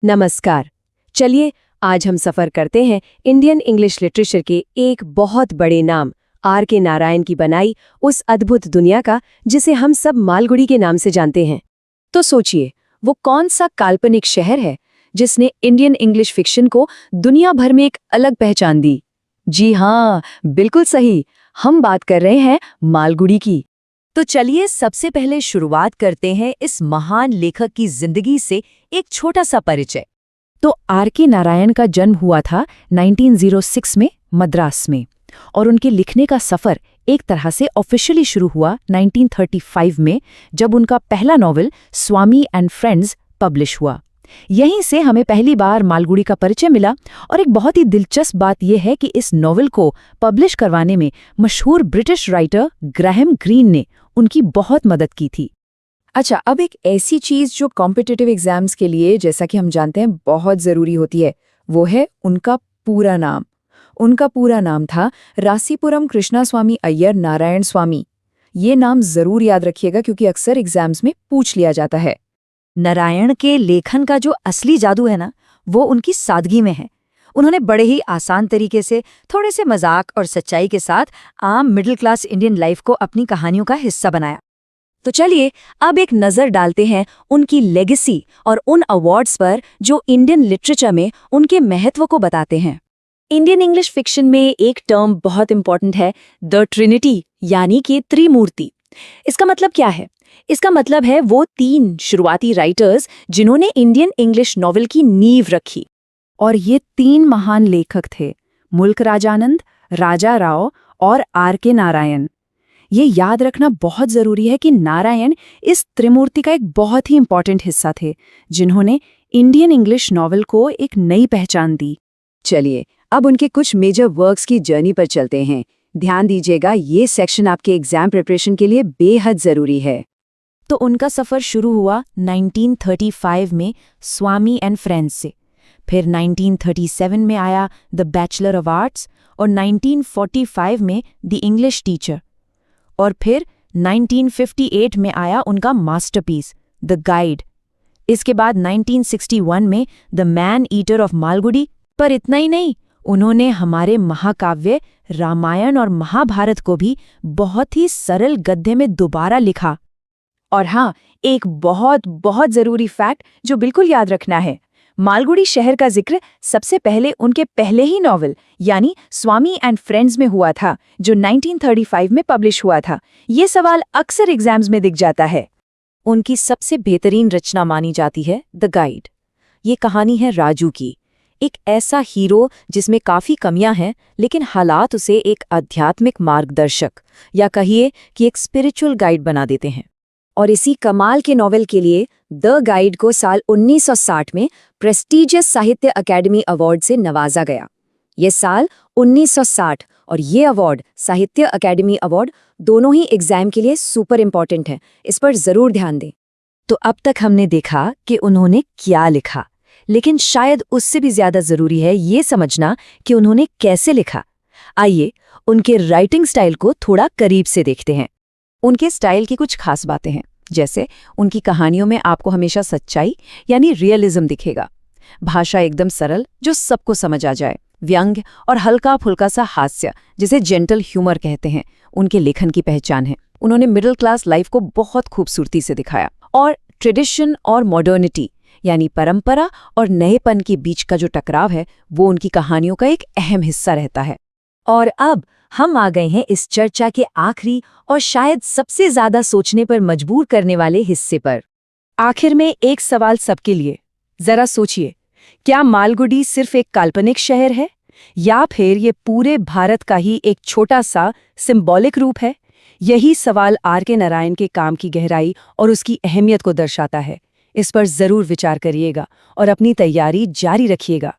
नमस्कार। चलिए आज हम सफ़र करते हैं इंडियन इंग्लिश लिटरेचर के एक बहुत बड़े नाम R.K. नारायण की बनाई उस अद्भुत दुनिया का जिसे हम सब मालगुडी के नाम से जानते हैं। तो सोचिए, वो कौन सा काल्पनिक शहर है जिसने इंडियन इंग्लिश फिक्शन को दुनिया भर में एक अलग पहचान दी? जी हाँ, बिल्कुल सही, हम बात कर रहे हैं मालगुडी की। तो चलिए सबसे पहले शुरुआत करते हैं इस महान लेखक की जिंदगी से एक छोटा सा परिचय। तो R.K. नारायण का जन्म हुआ था 1906 में मद्रास में, और उनके लिखने का सफ़र एक तरह से ऑफिशियली शुरू हुआ 1935 में, जब उनका पहला novel Swami and friends publish हुआ। यहीं से हमें पहली बार मालगुडी का परिचय मिला। और एक बहुत ही दिलचस्प बात यह है कि इस नॉवल को पब्लिश करवाने में मशहूर ब्रिटिश राइटर ग्राहम ग्रीन ने उनकी बहुत मदद की थी। अच्छा, अब एक ऐसी चीज़ जो कॉम्पिटिटिव एग्जाम्स के लिए, जैसा कि हम जानते हैं, बहुत ज़रूरी होती है, वो है उनका पूरा नाम। उनका पूरा नाम था रासीपुरम कृष्णास्वामी अय्यर नारायण स्वामी। ये नाम ज़रूर याद रखिएगा क्योंकि अक्सर एग्जाम्स में पूछ लिया जाता है। नारायण के लेखन का जो असली जादू है ना, वो उनकी सादगी में है। उन्होंने बड़े ही आसान तरीके से, थोड़े से मजाक और सच्चाई के साथ आम मिडिल क्लास इंडियन लाइफ को अपनी कहानियों का हिस्सा बनाया। तो चलिए अब एक नज़र डालते हैं उनकी लेगेसी और उन अवार्ड्स पर जो इंडियन लिटरेचर में उनके महत्व को बताते हैं। इंडियन इंग्लिश फिक्शन में एक टर्म बहुत इंपॉर्टेंट है, द ट्रिनिटी, यानी कि त्रिमूर्ति। इसका मतलब क्या है? इसका मतलब है वो तीन शुरुआती राइटर्स जिन्होंने इंडियन इंग्लिश नॉवल की नींव रखी। और ये तीन महान लेखक थे, मुल्क राजानंद, राजा राव और R.K. नारायण। ये याद रखना बहुत ज़रूरी है कि नारायण इस त्रिमूर्ति का एक बहुत ही इंपॉर्टेंट हिस्सा थे, जिन्होंने इंडियन इंग्लिश नॉवल को एक नई पहचान दी। चलिए अब उनके कुछ मेजर वर्क्स की जर्नी पर चलते हैं। ध्यान दीजिएगा, ये सेक्शन आपके एग्जाम प्रिपरेशन के लिए बेहद ज़रूरी है। तो उनका सफ़र शुरू हुआ 1935 में स्वामी एंड फ्रेंड्स से। फिर 1937 में आया द बैचलर ऑफ आर्ट्स और 1945 में द इंग्लिश टीचर। और फिर 1958 में आया उनका मास्टरपीस द गाइड। इसके बाद 1961 में the man eater of Malgudi. पर इतना ही नहीं, उन्होंने हमारे महाकाव्य रामायण और महाभारत को भी बहुत ही सरल गद्य में दोबारा लिखा। और हाँ, एक बहुत बहुत ज़रूरी फैक्ट जो बिल्कुल याद रखना है, मालगुडी शहर का जिक्र सबसे पहले उनके पहले ही नॉवल यानी स्वामी एंड फ्रेंड्स में हुआ था, जो 1935 में पब्लिश हुआ था। ये सवाल अक्सर एग्जाम्स में दिख जाता है। उनकी सबसे बेहतरीन रचना मानी जाती है द गाइड। ये कहानी है राजू की, एक ऐसा हीरो जिसमें काफ़ी कमियां हैं, लेकिन हालात उसे एक आध्यात्मिक मार्गदर्शक या कहिए कि एक स्पिरिचुअल गाइड बना देते हैं। और इसी कमाल के नॉवेल के लिए द गाइड को साल 1960 में प्रेस्टीजियस साहित्य अकेडमी अवार्ड से नवाजा गया। ये साल 1960 और ये अवार्ड, साहित्य अकेडमी अवार्ड, दोनों ही एग्जाम के लिए सुपर इम्पॉर्टेंट है। इस पर ज़रूर ध्यान दें। तो अब तक हमने देखा कि उन्होंने क्या लिखा, लेकिन शायद उससे भी ज़्यादा ज़रूरी है ये समझना कि उन्होंने कैसे लिखा। आइए उनके राइटिंग स्टाइल को थोड़ा करीब से देखते हैं। उनके स्टाइल की कुछ खास बातें हैं, जैसे उनकी कहानियों में आपको हमेशा सच्चाई यानी रियलिज्म दिखेगा। भाषा एकदम सरल जो सबको समझ आ जाए। व्यंग्य और हल्का फुल्का सा हास्य, जिसे जेंटल ह्यूमर कहते हैं, उनके लेखन की पहचान है। उन्होंने मिडिल क्लास लाइफ को बहुत खूबसूरती से दिखाया। और ट्रेडिशन और मॉडर्निटी यानी परंपरा और नएपन के बीच का जो टकराव है, वो उनकी कहानियों का एक अहम हिस्सा रहता है। और अब हम आ गए हैं इस चर्चा के आखिरी और शायद सबसे ज्यादा सोचने पर मजबूर करने वाले हिस्से पर। आखिर में एक सवाल सबके लिए, जरा सोचिए, क्या मालगुडी सिर्फ एक काल्पनिक शहर है या फिर ये पूरे भारत का ही एक छोटा सा सिंबॉलिक रूप है? यही सवाल R.K. नारायण के काम की गहराई और उसकी अहमियत को दर्शाता है। इस पर जरूर विचार करिएगा और अपनी तैयारी जारी रखिएगा।